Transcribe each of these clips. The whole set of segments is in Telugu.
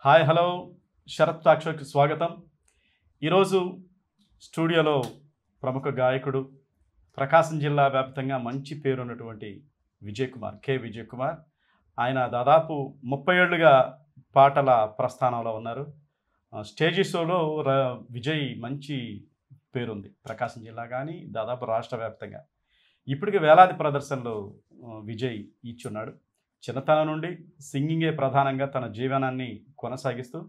హాయ్ హలో శరత్ టాక్ షోకి స్వాగతం. ఈరోజు స్టూడియోలో ప్రముఖ గాయకుడు, ప్రకాశం జిల్లా వ్యాప్తంగా మంచి పేరున్నటువంటి విజయ్ కుమార్. ఆయన దాదాపు 30 ఏళ్లుగా పాటల ప్రస్థానంలో ఉన్నారు. స్టేజీ షోలో విజయ్ మంచి పేరుంది ప్రకాశం జిల్లా కానీ దాదాపు రాష్ట్ర వ్యాప్తంగా. ఇప్పటికి వేలాది ప్రదర్శనలు విజయ్ ఇచ్చున్నాడు. చిన్నతనం నుండి సింగింగే ప్రధానంగా తన జీవనాన్ని కొనసాగిస్తూ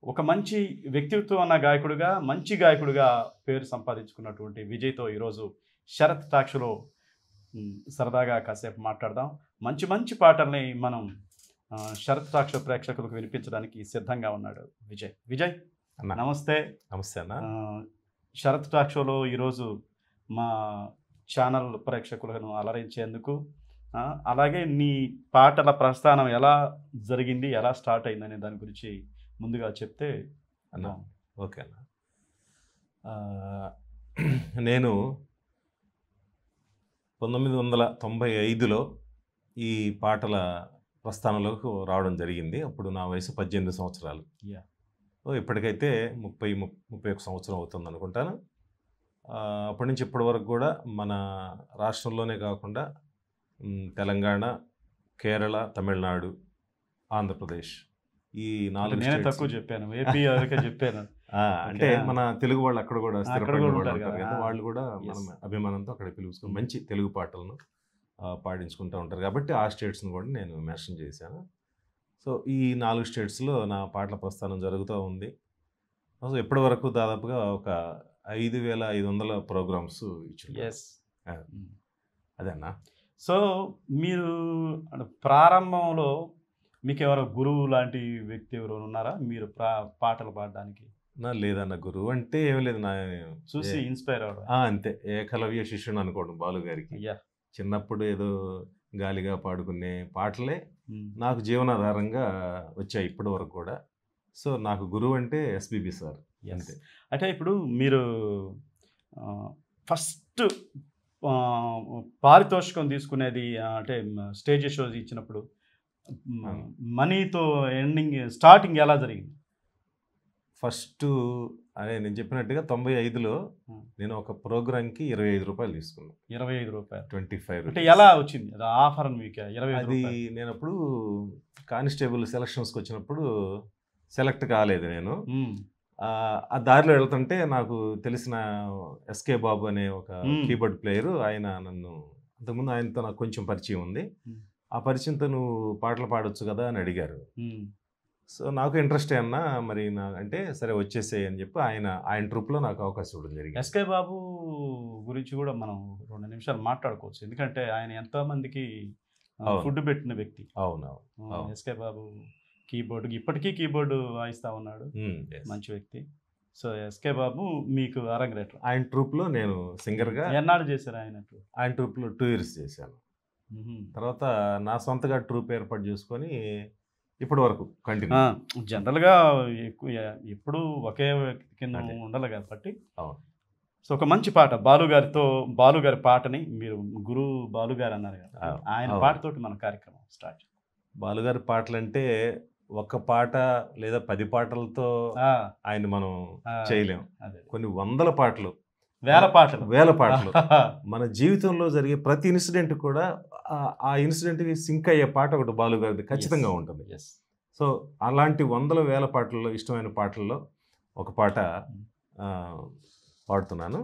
ఒక మంచి వ్యక్తిత్వం ఉన్న గాయకుడిగా, మంచి గాయకుడిగా పేరు సంపాదించుకున్నటువంటి విజయ్తో ఈరోజు శరత్ టాక్ షోలో సరదాగా కాసేపు మాట్లాడదాం. మంచి మంచి పాటల్ని మనం శరత్ టాక్ షో ప్రేక్షకులకు వినిపించడానికి సిద్ధంగా ఉన్నాడు విజయ్. నమస్తే. నమస్తే అన్న. శరత్ టాక్ షోలో ఈరోజు మా ఛానల్ ప్రేక్షకులను అలరించేందుకు, అలాగే నీ పాటల ప్రస్థానం ఎలా జరిగింది, ఎలా స్టార్ట్ అయిందనే దాని గురించి ముందుగా చెప్తే అన్న. ఓకే అన్న. నేను 1995లో ఈ పాటల ప్రస్థానంలోకి రావడం జరిగింది. అప్పుడు నా వయసు 18 సంవత్సరాలు. ఇప్పటికైతే 31 సంవత్సరం అవుతుంది అనుకుంటాను. అప్పటి నుంచి ఇప్పటి వరకు కూడా మన రాష్ట్రంలోనే కాకుండా తెలంగాణ, కేరళ, తమిళనాడు, ఆంధ్రప్రదేశ్ ఈ 4 నేనే తక్కువ చెప్పాను, ఏపీ వరకే చెప్పాను. అంటే మన తెలుగు వాళ్ళు అక్కడ కూడా స్థిరపడిన వాళ్ళు ఉంటారు కదా, వాళ్ళు కూడా మనం అభిమానంతో అక్కడ పిలుచుకుని మంచి తెలుగు పాటలను పాడించుకుంటూ ఉంటారు కాబట్టి ఆ స్టేట్స్ని కూడా నేను మెన్షన్ చేశాను. సో ఈ 4 స్టేట్స్లో నా పాటల ప్రస్థానం జరుగుతూ ఉంది. సో ఇప్పటి వరకు దాదాపుగా ఒక 5500 ప్రోగ్రామ్స్ ఇచ్చారు. అదే అన్న. సో మీరు ప్రారంభంలో మీకు ఎవరో గురువు లాంటి వ్యక్తి ఎవరు ఉన్నారా మీరు పాటలు పాడడానికి? లేదన్న, గురువు అంటే ఏం లేదు, నా చూసి ఇన్స్పైర్ అవ్వడం అంతే. ఏకలవ్య శిష్యుని అనుకోండి బాలు గారికి. చిన్నప్పుడు ఏదో గాలిగా పాడుకునే పాటలే నాకు జీవనాధారంగా వచ్చాయి ఇప్పటి వరకు కూడా. సో నాకు గురువు అంటే ఎస్పీబీ సార్ అంతే. అంటే ఇప్పుడు మీరు ఫస్ట్ పారితోషికం తీసుకునేది అంటే స్టేజ్ షోస్ ఇచ్చినప్పుడు మనీతో స్టార్టింగ్ ఎలా జరిగింది? ఫస్ట్ అదే నేను చెప్పినట్టుగా 95లో నేను ఒక ప్రోగ్రామ్కి 25 రూపాయలు తీసుకున్నాను. 25 రూపాయలు, 25. అంటే ఎలా వచ్చింది ఆఫర్ మీకు? 25 అది నేను అప్పుడు కానిస్టేబుల్ సెలక్షన్స్కి వచ్చినప్పుడు సెలెక్ట్ కాలేదు నేను. ఆ దారిలో వెళ్తుంటే నాకు తెలిసిన ఎస్కే బాబు అనే ఒక కీబోర్డ్ ప్లేయరు, ఆయన నన్ను అంతకుముందు ఆయనతో నాకు కొంచెం పరిచయం ఉంది. ఆ పరిచయంతో నువ్వు పాటలు పాడొచ్చు కదా అని అడిగారు. సో నాకు ఇంట్రెస్ట్ అన్నా మరి అంటే సరే వచ్చేసేయి అని చెప్పి ఆయన ట్రూప్లో నాకు అవకాశం ఇవ్వడం జరిగింది. ఎస్కే బాబు గురించి కూడా మనం 2 నిమిషాలు మాట్లాడుకోవచ్చు, ఎందుకంటే ఆయన ఎంతో మందికి ఫుడ్ పెట్టిన వ్యక్తి. అవునవును. ఎస్కే బాబు కీబోర్డు, ఇప్పటికీ కీబోర్డు వాయిస్తూ ఉన్నాడు, మంచి వ్యక్తి. సో ఎస్కే బాబు మీకు అరంగరేటర్. ఆయన ట్రూప్లో నేను సింగర్గా. ఎన్నాళ్ళు చేశారు ఆయన ట్రూప్లో 2 years చేశాను. తర్వాత నా సొంతగా ట్రూప్ ఏర్పాటు చేసుకొని ఇప్పటి వరకు కంటిన్యూ. జనరల్గా ఎప్పుడు ఒకే వ్యక్తి కింద ఉండాలి కాబట్టి. సో ఒక మంచి పాట బాలు గారి పాటని మీరు గురువు బాలు గారు అన్నారు కదా, ఆయన పాటతోటి మన కార్యక్రమం స్టార్ట్. బాలుగారి పాటలు అంటే ఒక్క పాట లేదా 10 పాటలతో ఆయన మనం చేయలేం. కొన్ని వందల పాటలు, వేల పాటలు మన జీవితంలో జరిగే ప్రతి ఇన్సిడెంట్ కూడా ఆ ఇన్సిడెంట్కి సింక్ అయ్యే పాట ఒకటి బాలుగారిది ఖచ్చితంగా ఉంటుంది. సో అలాంటి వందల వేల పాటల్లో ఇష్టమైన పాటల్లో ఒక పాట పాడుతున్నాను.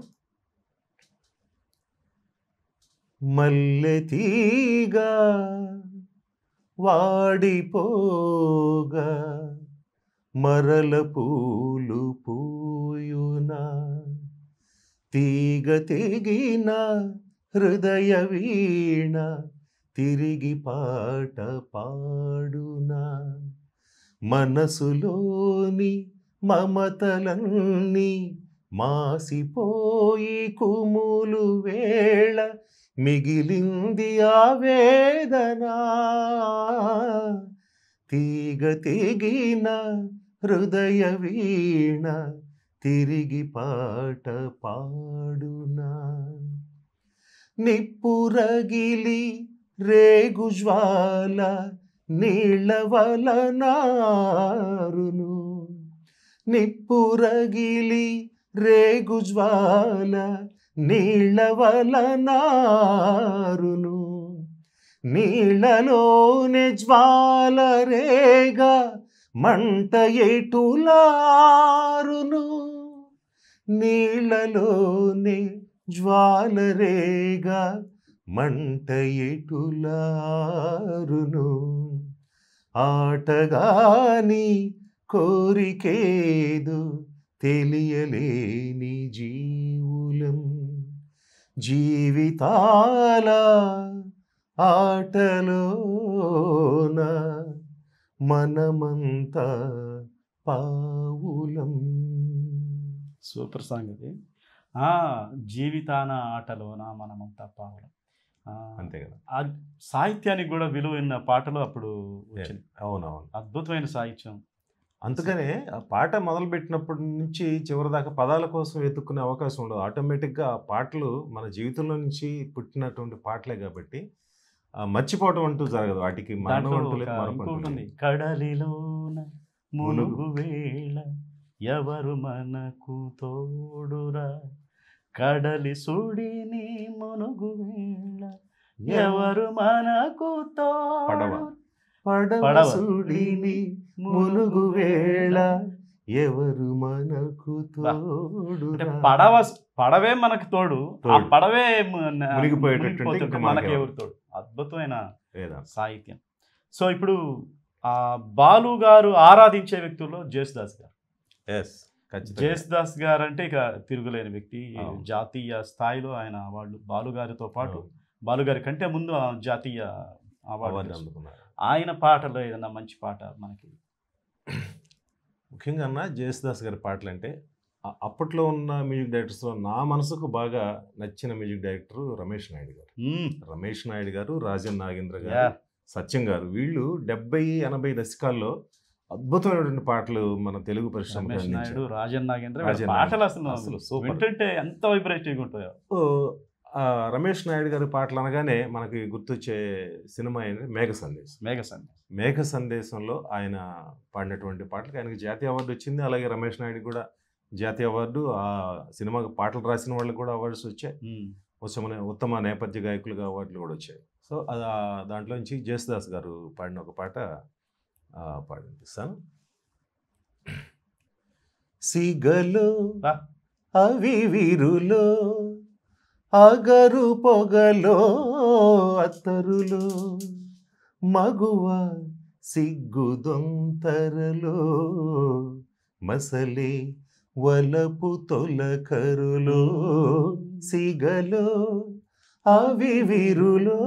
మల్లె తీగా వాడిపోగా మరల పూలు పూయునా, తీగ తెగిన హృదయ వీణ తిరిగి పాట పాడునా, మనసులోని మమతలన్నీ మాసిపోయి కుములు వేళ మిగిలింది ఆవేదన, తీగ తెగిన హృదయ వీణ తిరిగి పాట పాడునా, నిప్పురగిలి రేగు జ్వాల నీళ్ళ వలన నిప్పురగిలి రేగుజ్వాల నీళ్ళ వలనారును, నీళ్ళలోనే జ్వాల రేగా మంట ఎటులారును, నీళ్ళలోనే జ్వాల రేగా మంట ఎటులారును. ఆటగాని కోరికేదు తెలియలేని జీవులం, జీవితాల ఆటలోన మనమంతా పావులం. సూపర్ సాంగ్ ఇది. జీవితాన ఆటలోన మనమంతా పావులం. అంతే కదా. ఆ సాహిత్యానికి కూడా విలువైన పాటలు అప్పుడు వచ్చింది. అవునవును, అద్భుతమైన సాహిత్యం. అందుకనే ఆ పాట మొదలుపెట్టినప్పటి నుంచి చివరి దాకా పదాల కోసం వెతుక్కునే అవకాశం ఉండదు. ఆటోమేటిక్గా ఆ పాటలు మన జీవితంలో నుంచి పుట్టినటువంటి పాటలే కాబట్టి మర్చిపోవటం అంటూ జరగదు. వాటికి దాంట్లో కడలిలోన మునుగు వేళ ఎవరు మనకు తోడురా, కడలి సుడిని మునుగు వేళ ఎవరు మనకు తోడు, పడవ సుడిని మునుగు వేళ ఎవరు మనకు తోడు. పడవే మనకు తోడు, ఆ పడవే మునిగిపోయేటట్టు మనకి ఎవరు తోడు. అద్భుతమైన సాహిత్యం. సో ఇప్పుడు బాలు గారు ఆరాధించే వ్యక్తుల్లో జేసుదాస్ గారు. జేసుదాస్ గారు అంటే ఇక తిరుగులేని వ్యక్తి. జాతీయ స్థాయిలో ఆయన అవార్డు, బాలుగారితో పాటు బాలుగారి కంటే ముందు జాతీయ అవార్డు అందుకున్నారు. ఆయన పాటలో ఏదన్నా మంచి పాట మనకి? ముఖ్యంగా జేసుదాస్ గారి పాటలు అంటే అప్పట్లో ఉన్న మ్యూజిక్ డైరెక్టర్స్లో నా మనసుకు బాగా నచ్చిన మ్యూజిక్ డైరెక్టర్ రమేష్ నాయుడు గారు. రమేష్ నాయుడు గారు, రాజన్ నాగేంద్ర గారు, సత్యం గారు, వీళ్ళు 70-80 దశకాల్లో అద్భుతమైనటువంటి పాటలు మన తెలుగు పరిశ్రమ. రాజన్ నాగేంద్ర పాటలు అసలు వింటుంటే ఎంత వైబ్రేటివ్గా ఉంటాయో. రమేష్ నాయుడు గారి పాటలు అనగానే మనకి గుర్తొచ్చే సినిమా ఏంటంటే మేఘ సందేశంలో ఆయన పాడినటువంటి పాటలకు ఆయనకి జాతీయ అవార్డు వచ్చింది. అలాగే రమేష్ నాయుడు కూడా జాతీయ అవార్డు, ఆ సినిమాకి పాటలు రాసిన వాళ్ళకి కూడా అవార్డ్స్ వచ్చాయి. ఉత్తమ నేపథ్య గాయకులుగా అవార్డులు కూడా వచ్చాయి. సో దాంట్లో నుంచి జేసుదాస్ గారు పాడిన ఒక పాట పాడిపిస్తాను. సిగలో అవి విరులో అగరు పొగలో అత్తరులో మగువ సిగ్గు దొంతరలో మసలే వలపు తొలకరులో, సిగలో అవి విరులో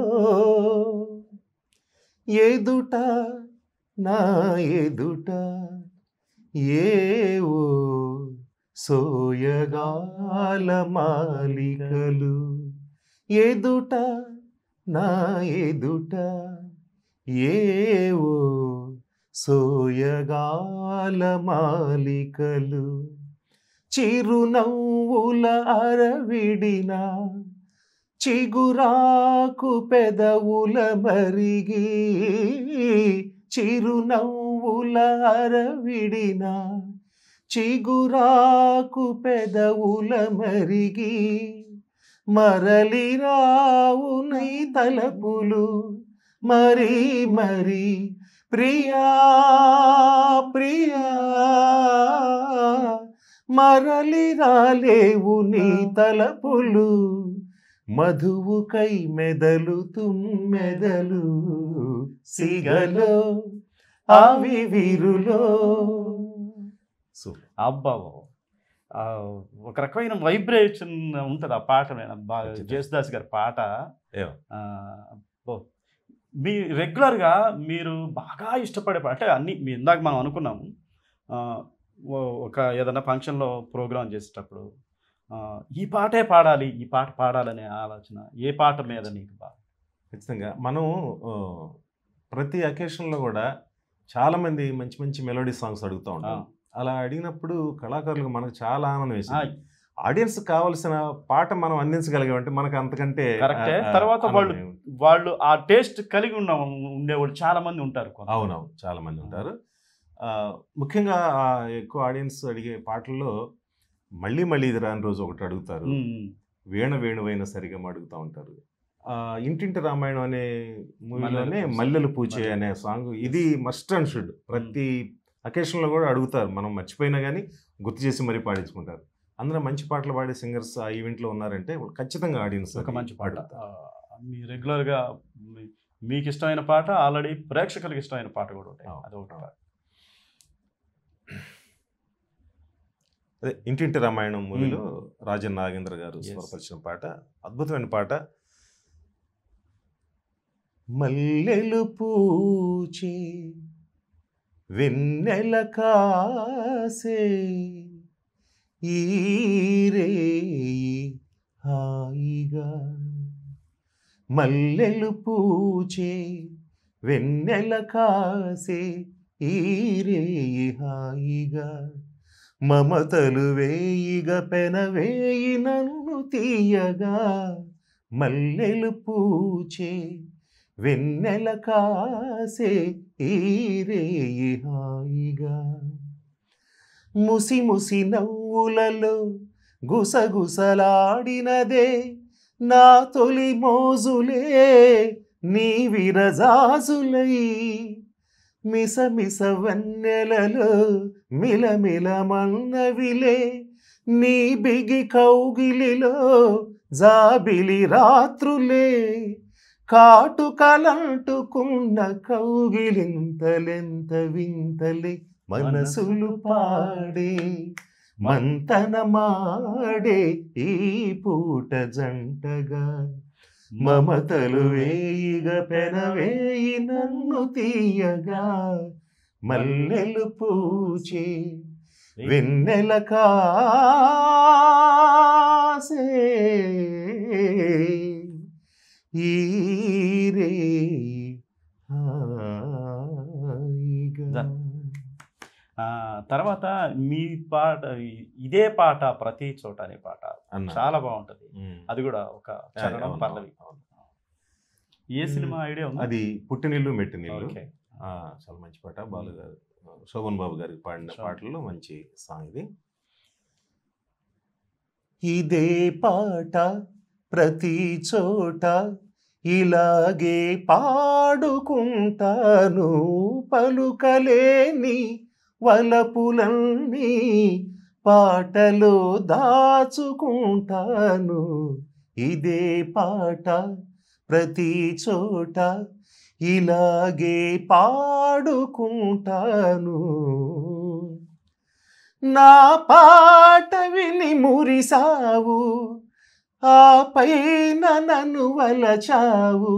ఎదుట నా ఎదుట ఏవో సోయగాల మాలికలు, ఎదుట నా ఎదుట ఏవో సోయగాల మాలికలు, చిరునవ్వుల అరవిడిన చిగురాకు పెదవుల మరిగి, చిరునవ్వుల అరవిడిన చిగురాకు పెదవుల మరిగి, మరలి రావు నీ తలపులు మరీ మరీ ప్రియా ప్రియా, మరలి రాలేవు నీ తలపులు మధువుకై మెదలు తుమ్మెదలు, సిగలో అవి విరులో. అబ్బా, ఒక రకమైన వైబ్రేషన్ ఉంటుంది ఆ పాట. జేసుదాస్ గారి పాట మీ రెగ్యులర్గా మీరు బాగా ఇష్టపడే పాట అంటే అన్ని ఇందాక మనం అనుకున్నాము, ఒక ఏదైనా ఫంక్షన్లో ప్రోగ్రామ్ చేసేటప్పుడు ఈ పాటే పాడాలి, ఈ పాట పాడాలనే ఆలోచన ఏ పాట మీద నీకు బాగా? ఖచ్చితంగా మనం ప్రతి అకేషన్లో కూడా చాలామంది మంచి మంచి మెలోడీ సాంగ్స్ అడుగుతూ ఉంటాం. అలా అడిగినప్పుడు కళాకారులకు మనకు చాలా ఆనందం వేసింది. ఆడియన్స్ కావాల్సిన పాట మనం అందించగలిగామంటే మనకు అంతకంటే కరెక్టే. తర్వాత వాళ్ళు ఆ టేస్ట్ కలిగి ఉండేవాళ్ళు చాలా మంది ఉంటారు. అవునవును, చాలా మంది ఉంటారు. ముఖ్యంగా ఎక్కువ ఆడియన్స్ అడిగే పాటల్లో మళ్ళీ మళ్ళీ ఇది రాని రోజు ఒకటి అడుగుతారు, వీణ వేణువైన సరిగమ అడుగుతూ ఉంటారు. ఇంటింటి రామాయణం అనే మూవీలోనే మల్లెలు పూచే అనే సాంగ్, ఇది మస్ట్ అండ్ షుడ్ ప్రతి అకేషన్లో కూడా అడుగుతారు. మనం మర్చిపోయినా కానీ గుర్తు చేసి మరీ పాడించుకుంటారు. అందులో మంచి పాటలు పాడే సింగర్స్ ఆ ఈవెంట్లో ఉన్నారంటే ఖచ్చితంగా ఆడియన్స్ ఒక మంచి పాట. మీ రెగ్యులర్గా మీకు ఇష్టమైన పాట, ఆల్రెడీ ప్రేక్షకులకు ఇష్టమైన పాట కూడా ఉంటాయి. అదొకటి అదే ఇంటింటి రామాయణం మూవీలో రాజన్ నాగేంద్ర గారు స్వరపరిచిన పాట, అద్భుతమైన పాట. మల్లెలు పూచే వెన్నెల కాసే ఈరే హాయిగా, మల్లెలు పూచే వెన్నెల కాసే ఈరే హాయిగా, మమతలు వేయిగా పెనవేయి నన్ను తీయగా, మల్లెలు పూచే వెన్నెల కాసే ఈరే హాయిగా, ముసి ముసి నవ్వులలో గుసగుసలాడినదే నా తొలి మోజులే నీ విరజాజులై, మిస మిస వన్నెలలో మిలమిలమన్నవిలే నీ బిగి కౌగిలిలో జాబిలి రాత్రులే, కాటుకలంటుకున్న కౌగిలింతలెంత వింతలే, మనసులు పాడే మంతనమాడే ఈ పూట జంటగా, మమతలు వేయిగా పెనవేయి నన్ను తీయగా, మల్లెలు పూచే వెన్నెల కాసే ఈరే హాయిగా. తర్వాత మీ పాట, ఇదే పాట ప్రతి చోట అనే పాట చాలా బాగుంటది. అది కూడా ఒక చరణం పల్లవి. ఏ సినిమా ఐడియా ఉంది? అది పుట్టినిల్లు మెట్టినిల్లు. చాలా మంచి పాట. బాలు గారు, శోభన్ బాబు గారికి పాడిన పాటల్లో మంచి సాంగ్ ఇది. ఇదే పాట ప్రతి చోట ఇలాగే పాడుకుంటాను, పలుకలేని వలపులన్నీ పాటలో దాచుకుంటాను, ఇదే పాట ప్రతి చోట ఇలాగే పాడుకుంటాను, నా పాట విని మురిసావు, ఆ పైన నన్ను వలచావు,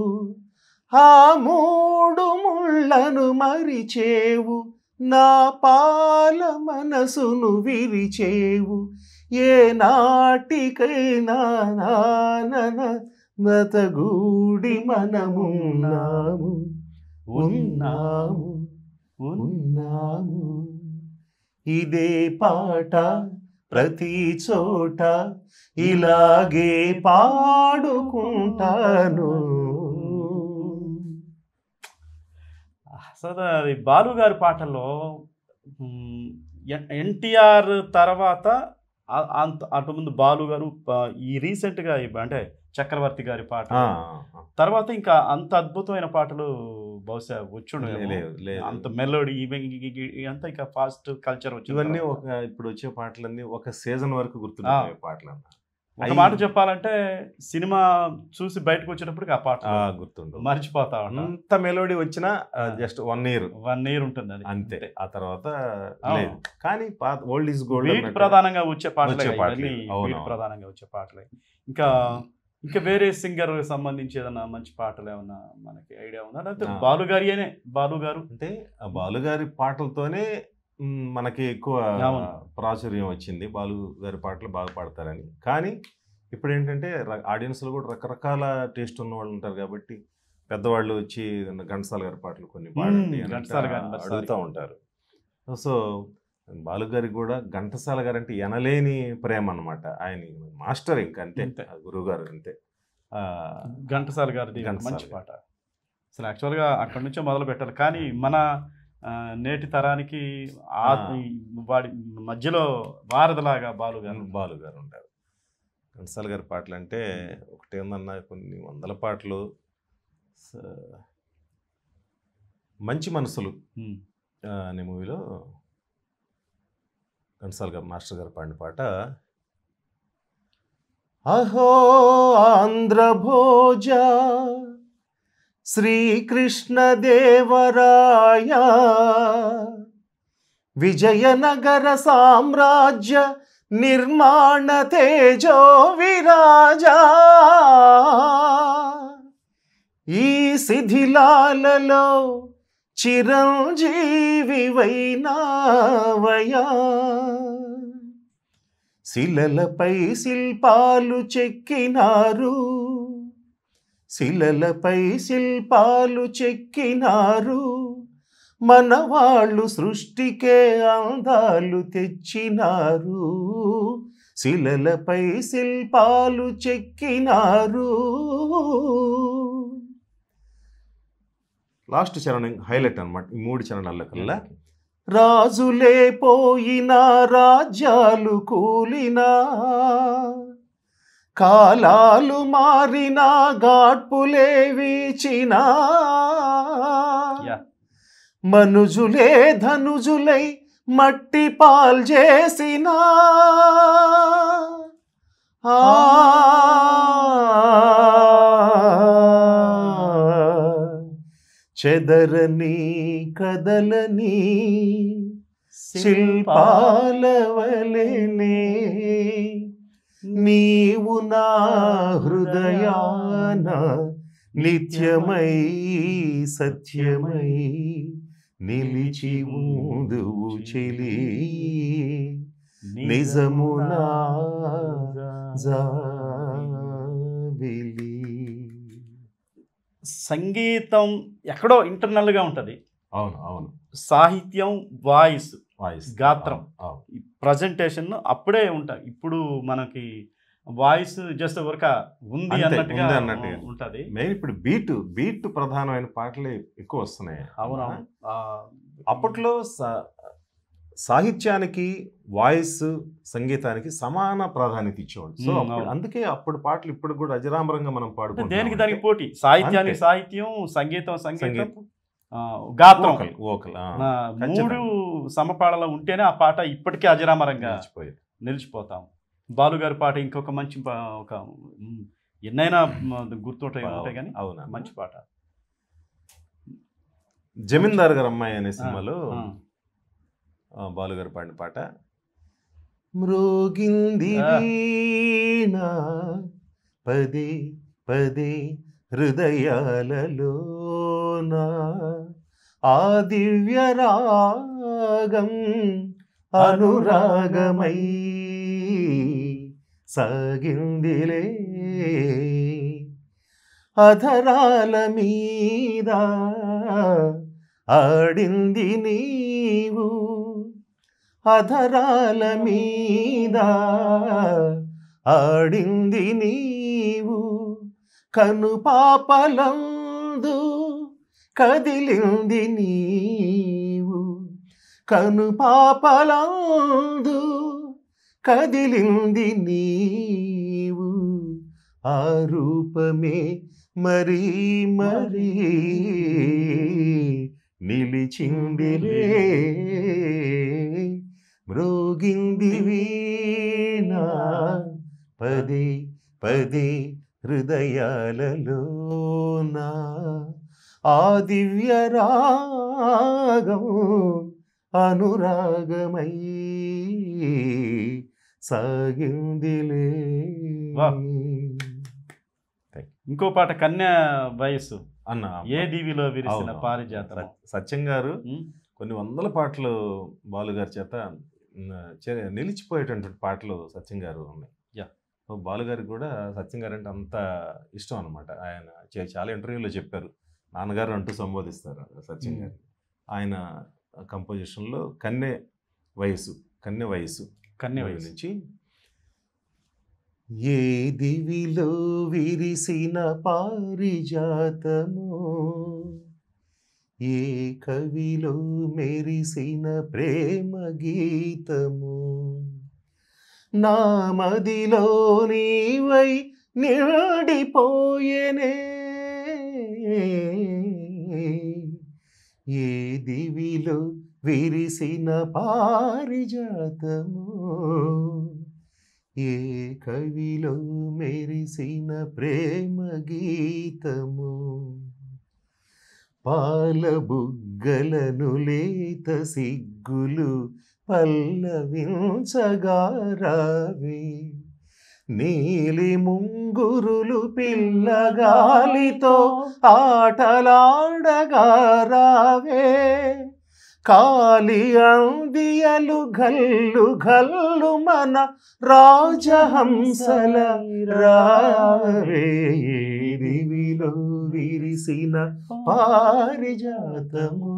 ఆ మూడు ముళ్ళను మరిచేవు, నా పాల మనసును విరిచేవు, ఏ నాటికైనా నానన మతగూడి మనమున్నాము, ఉన్నాము ఉన్నాము, ఇదే పాట ప్రతి చోట ఇలాగే పాడుకుంటాను. అసలు అది బాలు గారి పాటల్లో ఎన్టీఆర్ తర్వాత అటు ముందు బాలు గారు, ఈ రీసెంట్గా అంటే చక్రవర్తి గారి పాట తర్వాత ఇంకా అంత అద్భుతమైన పాటలు బహుశా వచ్చుండే, అంత మెలోడీ అంతా ఇంకా ఫాస్ట్ కల్చర్ వచ్చి, ఇవన్నీ ఒక ఇప్పుడు వచ్చే పాటలన్నీ ఒక సీజన్ వరకు గుర్తుండే పాటలు. ఒక మాట చెప్పాలంటే సినిమా చూసి బయటకు వచ్చేటప్పటికి ఆ పాట గుర్తుండు, మర్చిపోతా. అంత మెలోడీ వచ్చినా జస్ట్ 1 year ఉంటుంది అది అంతే. ఆ తర్వాత లేదు. కానీ ఓల్డ్ ఈజ్ గోల్డ్ బీట్ ప్రధానంగా వచ్చే పాటలే, ప్రధానంగా వచ్చే పాటలే. ఇంకా వేరే సింగర్ సంబంధించి ఏదన్నా మంచి పాటలు ఏమన్నా మనకి ఐడియా ఉందా? లేకపోతే బాలు గారు అంటే ఆ బాలు గారి పాటలతోనే మనకి ఎక్కువ ప్రాచుర్యం వచ్చింది, బాలు గారి పాటలు బాగా పాడతారని. కానీ ఇప్పుడు ఏంటంటే ఆడియన్స్లో కూడా రకరకాల టేస్ట్ ఉన్న వాళ్ళు ఉంటారు కాబట్టి పెద్దవాళ్ళు వచ్చి ఘంటసాల గారి పాటలు కొన్ని పాడండి అడుగుతూ ఉంటారు. సో బాలు గారికి కూడా ఘంటసాల గారు అంటే ఎనలేని ప్రేమ అనమాట. ఆయన మాస్టర్, ఇంకా అంతే, గురువు గారు అంతే. ఘంటసాల గారిది మంచి పాట. అసలు యాక్చువల్గా అక్కడి నుంచే మొదలు పెట్టాలి. కానీ మన నేటి తరానికి వాడి మధ్యలో వారధలాగా బాలు గారు ఉంటారు. ఘంటసాల గారి పాటలు అంటే ఒకటేందన్నా కొన్ని వందల పాటలు. మంచి మనసులు అనే మూవీలో ఘంటసాల గారు మాస్టర్ గారు పాడిన పాట, అహో ఆంధ్రభోజ శ్రీకృష్ణదేవరాయ విజయనగర సామ్రాజ్య నిర్మాణ తేజో విరాజా, ఈ శిథిలాలలో చిరంజీవి వైనావయా, శిలలపై శిల్పాలు చెక్కినారు, శిలలపై శిల్పాలు చెక్కినారు, మనవాళ్ళు సృష్టికే అందాలు తెచ్చినారు, శిలలపై శిల్పాలు చెక్కినారు. లాస్ట్ చరణం హైలైట్ అన్నమాట ఈ 3 చరణాల కల్లా. రాజులే పోయినా రాజ్యాలు కూలినా, కాలాలు మారినా గాడ్పులే వీచినా, మనుజులే ధనుజులై మట్టి పాల్చేసినా, చెదరని కదలని శిల్పాలవలెనే నీవు నా హృదయాన నిత్యమై సత్యమై నిలిచి ఉందువు చెలి, నిజమునా జాబిలి. సంగీతం ఎక్కడో ఇంటర్నల్గా ఉంటుంది. అవును అవును. సాహిత్యం వాయిస్ గాత్రం అవును. ప్రజెంటేషన్ అప్పుడే ఉంటాయి. ఇప్పుడు మనకి వాయిస్ జస్ట్ వర్క్ ఉంది అన్నట్టుగా ఉంటుంది. మెయిన్ ఇప్పుడు బీట్ ప్రధానమైన పాటలే ఎక్కువ వస్తున్నాయి. అవునవును. అప్పట్లో సాహిత్యానికి వాయిస్ సంగీతానికి సమాన ప్రాధాన్యత ఇచ్చేవాడు. సో అందుకే అప్పుడు పాటలు ఇప్పుడు కూడా అజరామరంగా మనం పాడుకుంటాం. దేనికి దానికి పోటీ, సాహిత్యానికి సాహిత్యం, సంగీతం సంగీతం, గాత్రం వోకల్ 3 సమపాళలో ఉంటేనే ఆ పాట ఇప్పటికీ అజరామరంగా నిలిచిపోతాం. బాలుగారి పాట ఇంకొక మంచి ఒక ఎన్నైనా గుర్తుంటాయి కానీ మంచి పాట జమీందార్ గారు అమ్మాయి అనే సినిమాలో బాలుగారు పాడిన పాట, మ్రోగింది వీణ పదే పదే హృదయాలలోన, ఆ దివ్య రాగం అనురాగమై సాగిందిలే, అధరాల మీద ఆడింది నీవు, అధరాల మీద ఆడింది నీవు, కను పాపలందు కదిలింది నీవు, కను పాపలందు కదిలింది నీవు, ఆ రూపమే మరీ మరీ నిలిచిందిలే, మ్రోగింది వీణ పదే పదే హృదయాలలోన, ఆ దివ్య రాగం అనురాగమై సాగిందిలే. ఇంకో పాట కన్యా వయస్సు అన్న, ఏ దీవిలో విరిసిన పారిజాతం. సత్యం గారు కొన్ని వందల పాటలు బాలుగారి చేత నిలిచిపోయేటటువంటి పాటలు సత్యం గారు ఉన్నాయి. బాలుగారికి కూడా సత్యం గారు అంటే అంత ఇష్టం అనమాట. ఆయన చాలా ఇంటర్వ్యూలో చెప్పారు, నాన్నగారు అంటూ సంబోధిస్తారు సత్యం గారు. ఆయన కంపోజిషన్లో కన్య వయసు నుంచి, ఏ దివిలో విరిసిన పారిజాతము, ఏ కవిలో మెరిసిన ప్రేమ గీతము నా మదిలో నీవై నిండిపోయేనే ఏ దివిలో విరిసిన పారిజాతము ఏ కవిలో మెరిసిన ప్రేమ గీతము పాల బుగ్గలను లేత సిగ్గులు పల్లవించగా రావే నీలి ముంగురులు పిల్లగాలితో ఆటలాడగా రావే కాలి అందియలు గల్లు గల్లు మన రాజహంసల రావే దివిలో విరిసిన పారిజాతము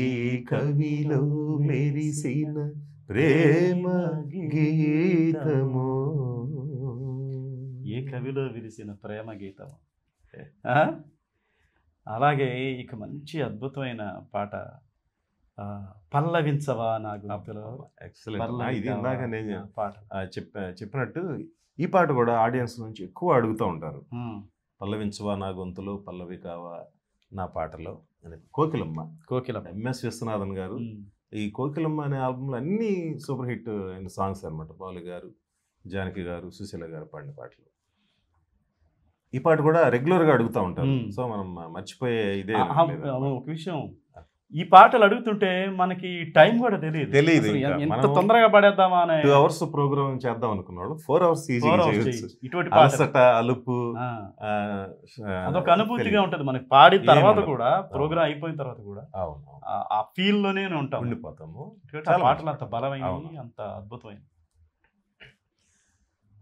ఏ కవిలో మెరిసిన ప్రేమ గీతము ఏ కవిలో విరిసిన ప్రేమ గీతము. అలాగే ఇక మంచి అద్భుతమైన పాట పల్లవించవా నా గొంతులో. ఎక్సలెంట్. ఇది ఇందాక నేను పాట చెప్పినట్టు ఈ పాట కూడా ఆడియన్స్ నుంచి ఎక్కువ అడుగుతూ ఉంటారు. పల్లవించవా నా గొంతులో పల్లవి కావా నా పాటలో అని. కోకిలమ్మ ఎంఎస్ విశ్వనాథన్ గారు ఈ కోకిలమ్మ అనే ఆల్బంలో అన్ని సూపర్ హిట్ అయిన సాంగ్స్ అనమాట. బాలు గారు, జానకి గారు, సుశీల గారు పాడిన పాటలు. ఈ పాట కూడా రెగ్యులర్గా అడుగుతూ ఉంటారు. సో మనం మర్చిపోయే ఇదే. ఒక విషయం, ఈ పాటలు అడుగుతుంటే మనకి టైం కూడా తెలియదు. ఎంత తొందరగా పడేద్దామా అనే 2 hours ప్రోగ్రామ్ చేద్దాం అనుకున్నాడు 4 hours ఇటువంటి అలుపు అదొక అనుభూతిగా ఉంటది మనకి. పాడిన తర్వాత కూడా ప్రోగ్రామ్ అయిపోయిన తర్వాత కూడా ఆ ఫీల్ లోనే ఉంటాం, ఉండిపోతాము. పాటలు అంత బలమైనవి, అంత అద్భుతమైనవి.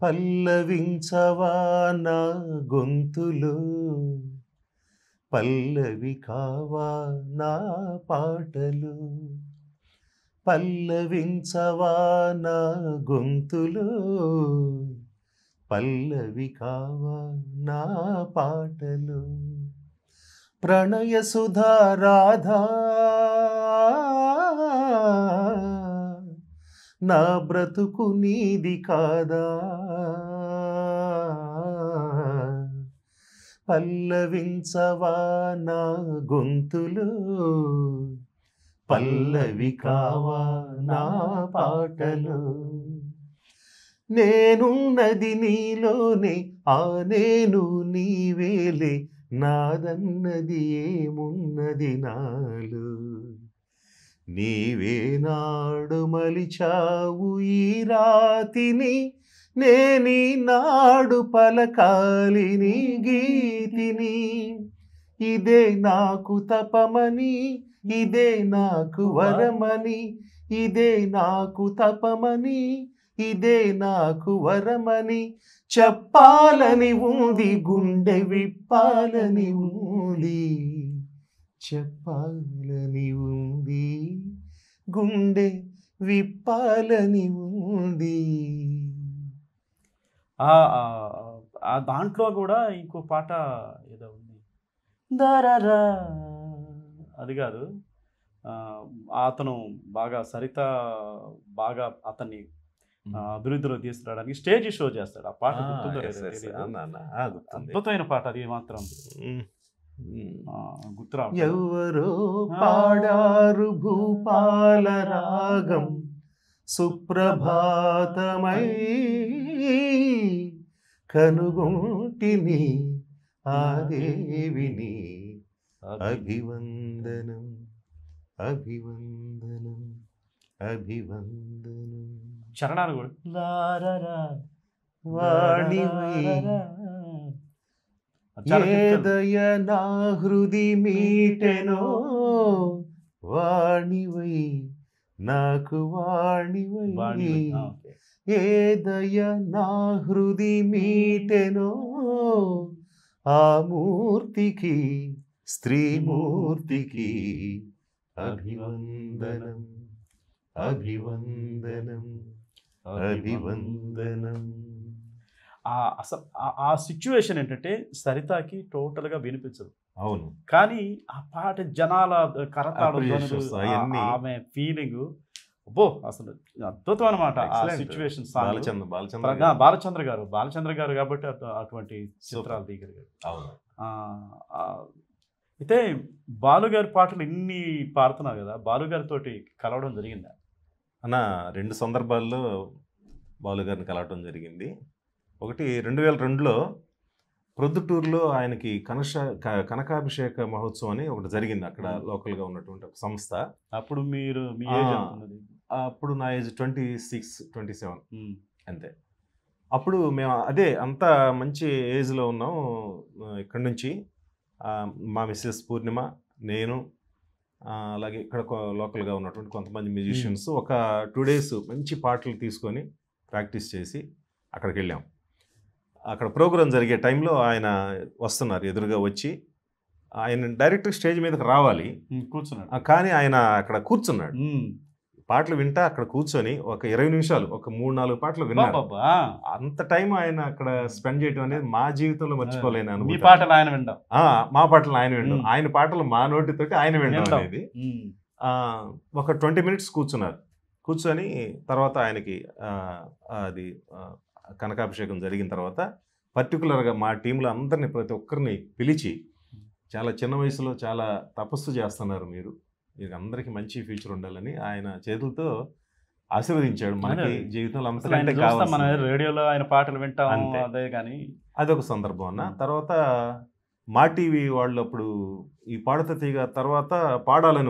పల్లవించవా నా గొంతులో పల్లవి కావా నా పాటలు పల్లవించవా నా గొంతులో పల్లవి కావా నా పాటలు ప్రణయ సుధా రాధా నా బ్రతుకు నీది కాదా పల్లవించవా నా గొంతులో పల్లవి కావా నా పాటలు నేనున్నది నీలోనే ఆ నేను నీవేలే నాదన్నది ఏమున్నది నాలో నీవే నాడు మలిచావు ఈ రాతిని నేనీ నాడు పలకాలి నీ గీతిని ఇదే నాకు తపమని ఇదే నాకు వరమని ఇదే నాకు తపమని ఇదే నాకు వరమని చెప్పాలని ఉంది గుండె విప్పాలని ఉంది చెప్పాలని ఉంది గుండె విప్పాలని ఉంది. దాంట్లో కూడా ఇంకో పాట ఏదో ఉంది, దరరా అది కాదు, అతను బాగా సరిత బాగా అతన్ని అభివృద్ధిలో తీసుకురావడానికి స్టేజ్ షో చేస్తాడు. ఆ పాట అద్భుతమైన పాట, అది మాత్రం గుర్తురా. ఎవరో పాడారు భూపాల రాగం సుప్రభాతమై కనుగొంటిని ఆ దేవిని అభివందనం అభివందనం అభివందనం. చరణాలు కూడా వాణివై ఏదయ నా హృది మీటెనో వాణివై నాకు వాణివై ఏదయ నా హృది మీటెనో ఆ మూర్తికి స్త్రీమూర్తికి అభివందనం అభివందనం అభివందనం. ఆ సిచ్యువేషన్ ఏంటంటే సరితకి టోటల్గా వినిపించదు అవును. కానీ ఆ పాట జనాల కరతాళ ధ్వనులు, Appreciations అవన్నీ. ఆమె ఫీలింగ్ అబ్బో అసలు అద్భుతం అనమాట. ఆ Excellent. సిచ్యువేషన్ సాంగ్ బాలచంద్ర గారు. బాలచంద్ర గారు కాబట్టి అటువంటి చిత్రాలు తీయగలిగారు. అవును. అయితే బాలుగారి పాటలు ఇన్ని పాడుతున్నావు కదా, బాలుగారితో కలవడం జరిగిందా? అన్న 2 సందర్భాల్లో బాలుగారిని కలవటం జరిగింది. ఒకటి 2002లో ప్రొద్దుటూరులో ఆయనకి కనకాభిషేక మహోత్సవం అని ఒకటి జరిగింది అక్కడ లోకల్గా ఉన్నటువంటి ఒక సంస్థ. అప్పుడు మీరు మీ ఏజ్ ఎంత ఉన్నది? అప్పుడు నా ఏజ్ 26, 27 అంతే. అప్పుడు మేము అదే అంత మంచి ఏజ్లో ఉన్నాం. ఇక్కడి నుంచి మా మిస్సెస్ పూర్ణిమ, నేను, అలాగే ఇక్కడ లోకల్గా ఉన్నటువంటి కొంతమంది మ్యూజిషియన్స్ ఒక 2 days మంచి పాటలు తీసుకొని ప్రాక్టీస్ చేసి అక్కడికి వెళ్ళాం. అక్కడ ప్రోగ్రాం జరిగే టైంలో ఆయన వస్తున్నారు, ఎదురుగా వచ్చి ఆయన డైరెక్ట్ స్టేజ్ మీదకి రావాలి కూర్చున్నాడు, కానీ ఆయన అక్కడ కూర్చున్నాడు. పాటలు వింటా అక్కడ కూర్చొని ఒక 20 నిమిషాలు ఒక 3-4 పాటలు విన్నారు. అంత టైం ఆయన అక్కడ స్పెండ్ చేయడం అనేది మా జీవితంలో మర్చిపోలేను అనుభూతి. మీ పాటలు ఆయన వినడం, మా పాటలు ఆయన వినడం, ఆయన పాటలు మా నోటితోటి ఆయన వినడం అనేది. ఒక 20 minutes కూర్చున్నారు. కూర్చొని తర్వాత ఆయనకి అది కనకాభిషేకం జరిగిన తర్వాత పర్టికులర్గా మా టీంలో అందరినీ ప్రతి ఒక్కరిని పిలిచి, చాలా చిన్న వయసులో చాలా తపస్సు చేస్తున్నారు మీరు అందరికీ మంచి ఫ్యూచర్ ఉండాలని ఆయన చేతులతో ఆశీర్వదించాడు. మనకి జీవితంలో అంతకంటే కావాలి రేడియోలో ఆయన పాటలు వింటాం అదే కానీ అదొక సందర్భం అన్న. తర్వాత మా టీవీ వాళ్ళు అప్పుడు ఈ పాడత తీగ తర్వాత పాడాలని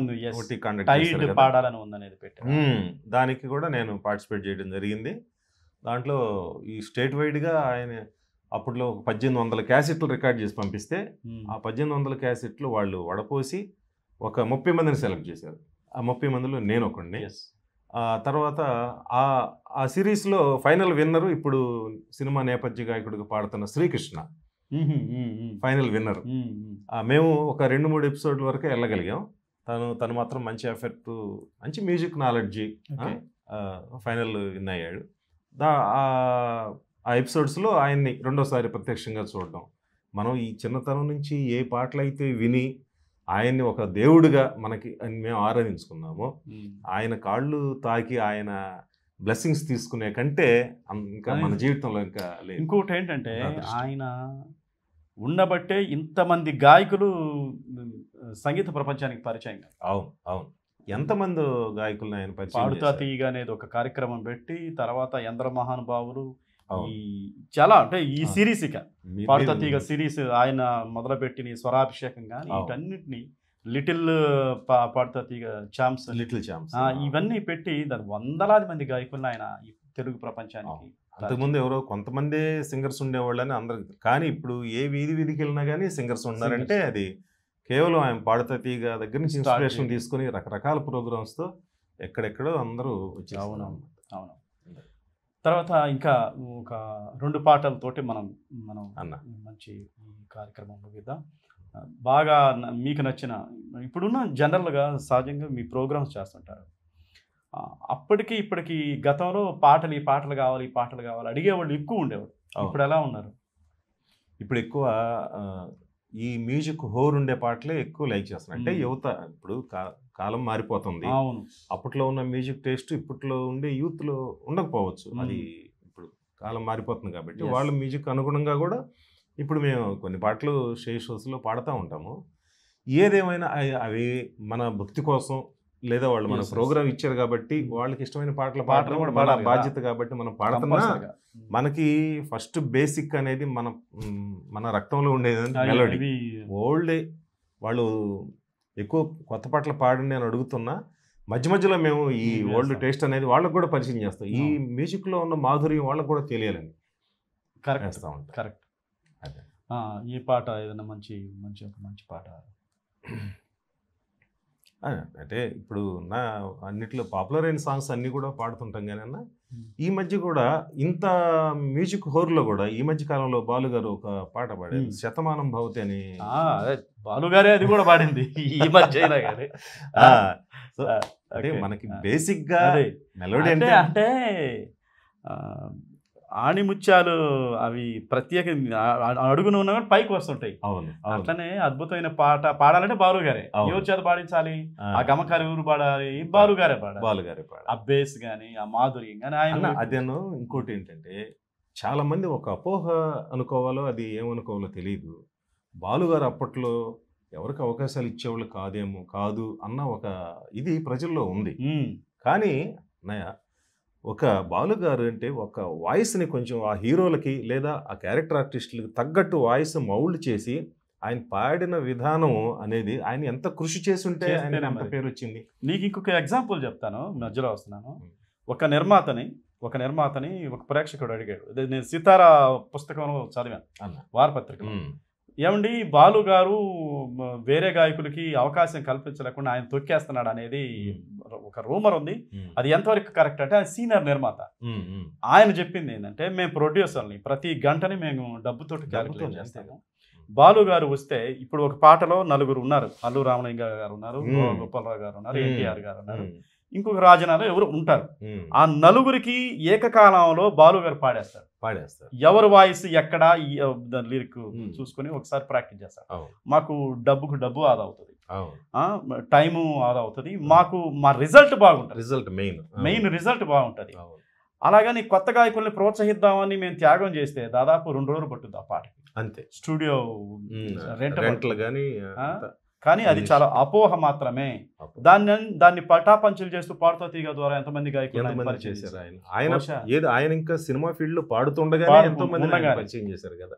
ఉంది ఒకటి కండక్ట్ పాడాలని ఉందనేది పెట్టారు. దానికి కూడా నేను పార్టిసిపేట్ చేయడం జరిగింది. దాంట్లో ఈ స్టేట్ వైడ్గా ఆయన అప్పట్లో 1800 క్యాసెట్లు రికార్డ్ చేసి పంపిస్తే ఆ 1800 క్యాసెట్లు వాళ్ళు వడపోసి ఒక 30 మందిని సెలెక్ట్ చేశారు. ఆ 30 మందిలో నేను ఒకడిని. తర్వాత ఆ సిరీస్లో ఫైనల్ విన్నరు ఇప్పుడు సినిమా నేపథ్య గాయకుడిగా పాడుతున్న శ్రీకృష్ణ ఫైనల్ విన్నర్. మేము ఒక 2-3 ఎపిసోడ్ల వరకు వెళ్ళగలిగాం. తను మాత్రం మంచి ఎఫెక్ట్, మంచి మ్యూజిక్ నాలెడ్జి, ఫైనల్ విన్ అయ్యాడు. ఆ ఎపిసోడ్స్లో ఆయన్ని రెండోసారి ప్రత్యక్షంగా చూడడం, మనం ఈ చిన్నతనం నుంచి ఏ పాటలు అయితే విని ఆయన్ని ఒక దేవుడిగా మనకి మేము ఆరాధించుకున్నాము, ఆయన కాళ్ళు తాకి ఆయన బ్లెస్సింగ్స్ తీసుకునే కంటే ఇంకా మన జీవితంలో ఇంకా లేదు. ఇంకోటి ఏంటంటే ఆయన ఉండబట్టే ఇంతమంది గాయకులు సంగీత ప్రపంచానికి పరిచయం. అవును అవును, ఎంతమంది గాయకులను ఆయన పరిచయం. పాడుతా తీగ అనేది ఒక కార్యక్రమం పెట్టి తర్వాత ఎందరో మహానుభావులు ఈ చాలా అంటే ఈ సిరీస్ ఇక పాడుతా తీగ సిరీస్ ఆయన మొదలుపెట్టిన స్వరాభిషేకం కానీ వీటన్నిటిని లిటిల్ పాడుతా తీగ ఛాంప్స్, లిటిల్ ఛాంప్స్ ఇవన్నీ పెట్టి దాని వందలాది మంది గాయకులను ఆయన తెలుగు ప్రపంచానికి. అంతకుముందు ఎవరో కొంతమంది సింగర్స్ ఉండేవాళ్ళని అందరికి, కానీ ఇప్పుడు ఏ వీధికి వెళ్ళినా కానీ సింగర్స్ ఉన్నారంటే అది కేవలం ఆయన పాడుతా తీగ దగ్గర నుంచి ఇన్స్పిరేషన్ తీసుకుని రకరకాల ప్రోగ్రామ్స్తో ఎక్కడెక్కడో అందరూ వచ్చి. అవును. తర్వాత ఇంకా ఒక 2 పాటలతోటి మనం మంచి ఈ కార్యక్రమం ముగిద్దాం. బాగా మీకు నచ్చిన, ఇప్పుడున్న జనరల్గా సహజంగా మీ ప్రోగ్రామ్స్ చేస్తుంటారు, అప్పటికి ఇప్పటికి గతంలో ఈ పాటలు కావాలి అడిగేవాళ్ళు ఎక్కువ ఉండేవాడు. ఇప్పుడు ఎలా ఉన్నారు? ఇప్పుడు ఎక్కువ ఈ మ్యూజిక్ హోర్ ఉండే పాటలే ఎక్కువ లైక్ చేస్తున్నారు. అంటే యువత ఇప్పుడు కాలం మారిపోతుంది. అవును, అప్పట్లో ఉన్న మ్యూజిక్ టేస్ట్ ఇప్పట్లో ఉండే యూత్లో ఉండకపోవచ్చు. అది ఇప్పుడు కాలం మారిపోతుంది కాబట్టి వాళ్ళ మ్యూజిక్ అనుగుణంగా కూడా ఇప్పుడు మేము కొన్ని పాటలు స్టేజ్ షోస్లో పాడుతూ ఉంటాము. ఏదేమైనా అవి మన భక్తి కోసం లేదా వాళ్ళు మన ప్రోగ్రామ్ ఇచ్చారు కాబట్టి వాళ్ళకి ఇష్టమైన పాటలు పాడడం కూడా మన బాధ్యత కాబట్టి మనం పాడుతున్నా. మనకి ఫస్ట్ బేసిక్ అనేది మన రక్తంలో ఉండేది మెలోడీ. ఓల్డ్ వాళ్ళు ఎక్కువ కొత్త పాటలు పాడండి అని అడుగుతున్నా, మధ్య మధ్యలో మేము ఈ ఓల్డ్ టేస్ట్ అనేది వాళ్ళకు కూడా పరిచయం చేస్తాం. ఈ మ్యూజిక్లో ఉన్న మాధుర్యం వాళ్ళకు కూడా తెలియాలని చేస్తూ ఉంటాం. కరెక్ట్. ఈ పాట ఏదైనా మంచి పాట అంటే ఇప్పుడు నా అన్నిట్లో పాపులర్ అయిన సాంగ్స్ అన్నీ కూడా పాడుతుంటాం. కానీ అన్న ఈ మధ్య కూడా ఇంత మ్యూజిక్ హోర్లో కూడా ఈ మధ్య కాలంలో బాలు గారు ఒక పాట పాడారు, శతమానం భవతి అని. బాలు గారే అది కూడా పాడింది ఈ మధ్య. అంటే మనకి బేసిక్ గా మెలోడీ అంటే ఆణిముత్యాలు అవి ప్రత్యేక అడుగున ఉన్నా కానీ పైకి వస్తుంటాయి. అవును. అట్లనే అద్భుతమైన పాట పాడాలంటే బాలు గారే. ఎవరి చేత పాడించాలి? ఆ గమకాలు ఎవరు పాడాలి? బాలు గారే పాడాలి. బాలు గారే పాడాలి. ఆ బేస్ కానీ ఆ మాధుర్యం కానీ ఆయన. అదేను ఇంకోటి ఏంటంటే చాలా మంది ఒక అపోహ అనుకోవాలో అది ఏమనుకోవాలో తెలియదు. బాలుగారు అప్పట్లో ఎవరికి అవకాశాలు ఇచ్చేవాళ్ళు కాదు అన్న ఒక ఇది ప్రజల్లో ఉంది. కానీ అన్నయ్య ఒక బాలుగారు అంటే ఒక వాయిస్ని కొంచెం ఆ హీరోలకి లేదా ఆ క్యారెక్టర్ ఆర్టిస్టులకి తగ్గట్టు వాయిస్ మౌల్డ్ చేసి ఆయన పాడిన విధానం అనేది ఆయన ఎంత కృషి చేసి ఉంటే ఆయన ఎంత పేరు వచ్చింది. నీకు ఇంకొక ఎగ్జాంపుల్ చెప్తాను, మధ్యలో వస్తున్నాను. ఒక నిర్మాతని ఒక ప్రేక్షకుడు అడిగాడు. నేను సితారా పుస్తకంలో చదివాను, వారపత్రిక. ఏమండి బాలు గారు వేరే గాయకులకి అవకాశం కల్పించలేకుండా ఆయన తొక్కేస్తున్నాడు అనేది ఒక రూమర్ ఉంది, అది ఎంతవరకు కరెక్ట్ అంటే ఆయన సీనియర్ నిర్మాత. ఆయన చెప్పింది ఏంటంటే మేము ప్రొడ్యూసర్ని ప్రతి గంటని మేము డబ్బుతోటి క్యాలిక్యులేట్ చేస్తాము. బాలు గారు వస్తే ఇప్పుడు ఒక పాటలో 4 ఉన్నారు. అల్లు రామలింగ గారు ఉన్నారు, గోపాలరావు గారు ఉన్నారు, ఎన్టీఆర్ గారు ఉన్నారు, ఇంకొక రాజనాలో ఎవరు ఉంటారు. ఆ 4కి ఏకకాలంలో బాలు గారు పాడేస్తారు. ఎవరు వాయిస్ ఎక్కడ లిరిక్ చూసుకుని ఒకసారి ప్రాక్టీస్ చేస్తారు. మాకు డబ్బు ఆదా అవుతుంది, టైము ఆదా అవుతుంది, మాకు మా రిజల్ట్ బాగుంటుంది, మెయిన్ రిజల్ట్ బాగుంటుంది. అలాగని కొత్త గాయకుల్ని ప్రోత్సహిద్దామని మేము త్యాగం చేస్తే దాదాపు 2 రోజులు పట్టుద్ది ఆ పాటకి. అంతే. స్టూడియో రెంట్లు కానీ అది చాలా అపోహ మాత్రమే. దాన్ని పటాపంచులు చేస్తూ పాడుతూ తీగ ద్వారా ఎంతమంది గాయకులు చేశారు ఆయన ఇంకా సినిమా ఫీల్డ్ లో పాడుతుండగానే ఎంతో మంది పరిచయం చేశారు కదా.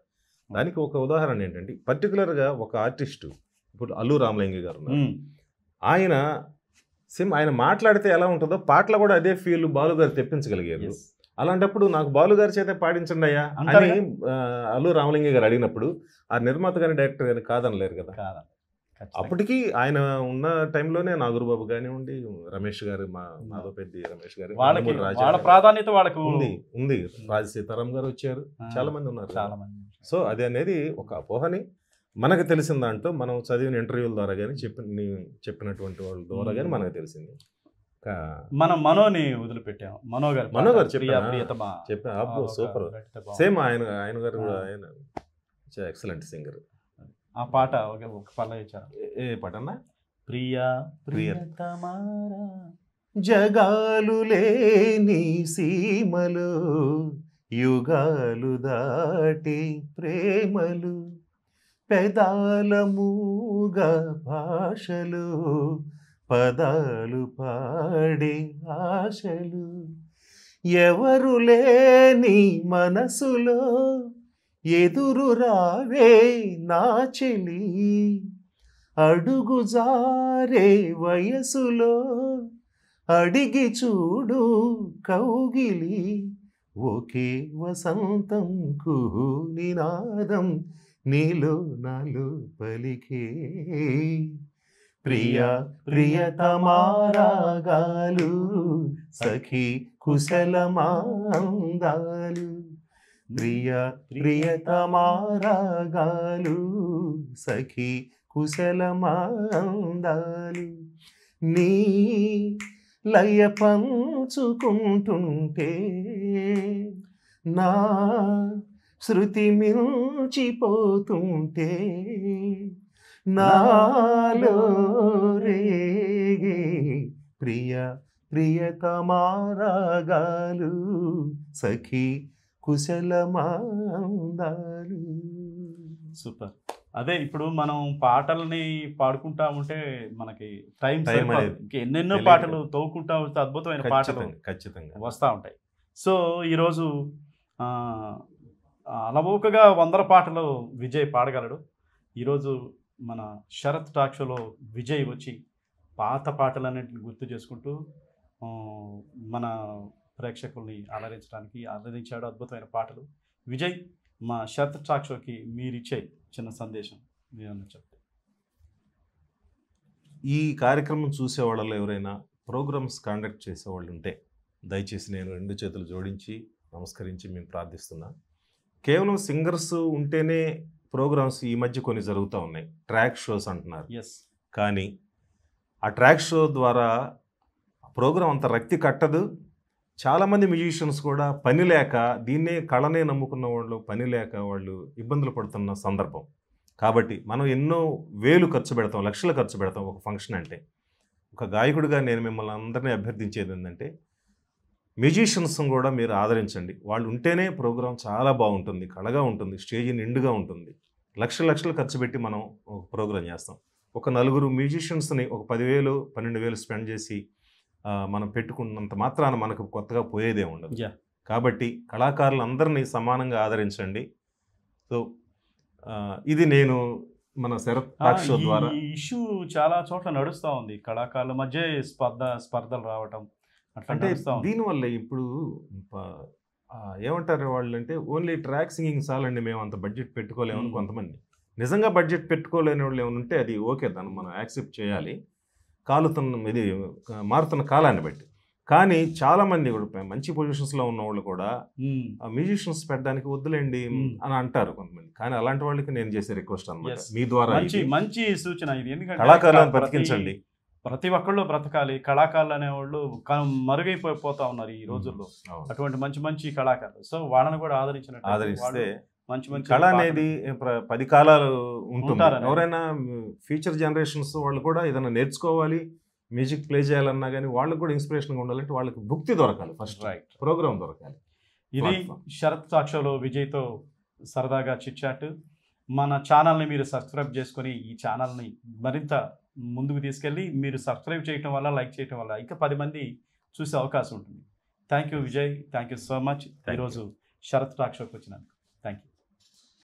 దానికి ఒక ఉదాహరణ ఏంటంటే పర్టికులర్ గా ఒక ఆర్టిస్ట్ ఇప్పుడు అల్లు రామలింగ గారు ఆయన మాట్లాడితే ఎలా ఉంటుందో పాటలు కూడా అదే ఫీల్ బాలు గారు తెప్పించగలిగారు. అలాంటప్పుడు నాకు బాలు గారి చేత పాడించండి అయ్యా అని అల్లు రామలింగ గారు అడిగినప్పుడు ఆ నిర్మాత గాని డైరెక్టర్ గాని కాదనలేరు కదా. అప్పటికి ఆయన ఉన్న టైంలోనే నాగూర్బాబు కానివ్వండి, రమేష్ గారు, మాధవపెద్ది రమేష్ గారు, వాళ్ళ ప్రాధాన్యత వాళ్ళకు ఉంది. రాజ సీతారాం గారు వచ్చారు, చాలా మంది ఉన్నారు. సో అది అనేది ఒక అపోహని మనకు తెలిసిన దాంట్లో మనం చదివిన ఇంటర్వ్యూల ద్వారా కానీ చెప్పినటువంటి వాళ్ళ ద్వారా కానీ మనకు తెలిసింది. మనం మనోని వదిలిపెట్టాం. మనో గారు చెప్పాను సూపర్. సేమ్ ఆయన గారు కూడా ఆయన ఎక్సలెంట్ సింగర్. ఆ పాట ఒక పల్లవి ఇచ్చారు. ఏ పాట అన్నా? ప్రియా ప్రియతమారా జగాలు లేని సీమలు యుగాలు దాటి ప్రేమలు పెదాల మూగ భాషలు పదాలు పాడే ఆశలు ఎవరు లేని మనసులో ఎదురు రావే నా చెలి అడుగు జారే వయసులో అడిగి చూడు కౌగిలి ఒకే వసంతం కుహునినాదం నీలో నాలో పలికే ప్రియ ప్రియతమారాగాలు సఖీ కుశలమాందాలు ప్రియ ప్రియతమారాగాలు సఖీ కుశలమాందాలు నీ లయ పంచుకుంటుంటే నా శృతి మించిపోతుంటే నాలో రేగే ప్రియ ప్రియతమారాగాలు సఖీ కుశలమాందాలు. సూపర్. అదే ఇప్పుడు మనం పాటల్ని పాడుకుంటా ఉంటే మనకి టైం ఎన్నెన్నో పాటలు తవ్వుకుంటా ఉంటే అద్భుతమైన పాటలు ఖచ్చితంగా వస్తూ ఉంటాయి. సో ఈరోజు అలవోకగా 100 పాటలు విజయ్ పాడగలడు. ఈరోజు మన శరత్ టాక్ షోలో విజయ్ వచ్చి పాత పాటలన్నింటిని గుర్తు చేసుకుంటూ మన ప్రేక్షకుల్ని ఆదరించాడు. అద్భుతమైన పాటలు. విజయ్, మా శరత్ టాక్ షోకి మీరిచ్చే చిన్న సందేశం మీరన్నా చెప్తే. ఈ కార్యక్రమం చూసేవాళ్ళలో ఎవరైనా ప్రోగ్రామ్స్ కండక్ట్ చేసేవాళ్ళు ఉంటే దయచేసి నేను 2 చేతులు జోడించి నమస్కరించి మేము ప్రార్థిస్తున్నాం. కేవలం సింగర్స్ ఉంటేనే ప్రోగ్రామ్స్ ఈ మధ్య కొన్ని జరుగుతూ ఉన్నాయి, ట్రాక్ షోస్ అంటున్నారు. కానీ ఆ ట్రాక్ షో ద్వారా ప్రోగ్రాం అంత రక్తి కట్టదు, చాలామంది మ్యూజిషియన్స్ కూడా పని లేక దీన్నే కళనే నమ్ముకున్న వాళ్ళు పని లేక వాళ్ళు ఇబ్బందులు పడుతున్న సందర్భం. కాబట్టి మనం ఎన్నో వేలు ఖర్చు పెడతాం, లక్షలు ఖర్చు పెడతాం ఒక ఫంక్షన్ అంటే. ఒక గాయకుడిగా నేను మిమ్మల్ని అందరినీ అభ్యర్థించేది ఏంటంటే మ్యూజిషియన్స్ కూడా మీరు ఆదరించండి. వాళ్ళు ఉంటేనే ప్రోగ్రాం చాలా బాగుంటుంది, కళగా ఉంటుంది, స్టేజ్ నిండుగా ఉంటుంది. లక్షలు ఖర్చు పెట్టి మనం ఒక ప్రోగ్రాం చేస్తాం. ఒక నలుగురు మ్యూజిషియన్స్ని ఒక 10,000 12,000 స్పెండ్ చేసి మనం పెట్టుకున్నంత మాత్రాన మనకు కొత్తగా పోయేదే ఉండదు. కాబట్టి కళాకారులందరినీ సమానంగా ఆదరించండి. సో ఇది నేను మన శరత్ టాక్ షో ద్వారా ఈ ఇష్యూ చాలా చోట్ల నడుస్తూ ఉంది. కళాకారుల మధ్య స్పర్ధలు రావటం అట్లా అంటే నడుస్తూ ఉంది. దీనివల్ల ఇప్పుడు ఏమంటారు వాళ్ళు అంటే ఓన్లీ ట్రాక్ సింగింగ్ చాలండి, మేము అంత బడ్జెట్ పెట్టుకోలేమని కొంతమంది. నిజంగా బడ్జెట్ పెట్టుకోలేని వాళ్ళు ఏమైనా ఉంటే అది ఓకే, దాన్ని మనం యాక్సెప్ట్ చేయాలి ఇది మారుతున్న కాలాన్ని బట్టి. కానీ చాలామంది కూడా మంచి పొజిషన్స్లో ఉన్న వాళ్ళు కూడా మ్యూజిషియన్స్ పెట్టడానికి వద్దులేండి అని అంటారు కొంతమంది. కానీ అలాంటి వాళ్ళకి నేను చేసే రిక్వెస్ట్ అన్నమాట, మీ ద్వారా మంచి సూచన ఇది. ఎందుకంటే కళాకారులను బతికించండి. ప్రతి ఒక్కళ్ళు బ్రతకాలి. కళాకారులు అనేవాళ్ళు మరుగైపోతా ఉన్నారు ఈ రోజుల్లో. అటువంటి మంచి కళాకారులు, సో వాళ్ళని కూడా ఆదరిస్తే మంచి కళ అనేది 10 కాలాలు ఉంటుంది. ఎవరైనా ఫ్యూచర్ జనరేషన్స్ వాళ్ళు కూడా ఏదైనా నేర్చుకోవాలి, మ్యూజిక్ ప్లే చేయాలన్నా కానీ వాళ్ళకి కూడా ఇన్స్పిరేషన్గా ఉండాలంటే వాళ్ళకి భుక్తి దొరకాలి, ఫస్ట్ ప్రోగ్రామ్ దొరకాలి. ఇది శరత్ టాక్ షోలో విజయ్తో సరదాగా చిట్చాట్. మన ఛానల్ని మీరు సబ్స్క్రైబ్ చేసుకొని ఈ ఛానల్ని మరింత ముందుకు తీసుకెళ్ళి మీరు సబ్స్క్రైబ్ చేయటం వల్ల, లైక్ చేయటం వల్ల ఇంకా 10 మంది చూసే అవకాశం ఉంటుంది. Thank you Vijay, thank you so much ఈరోజు శరత్ టాక్ షోకి వచ్చినాను.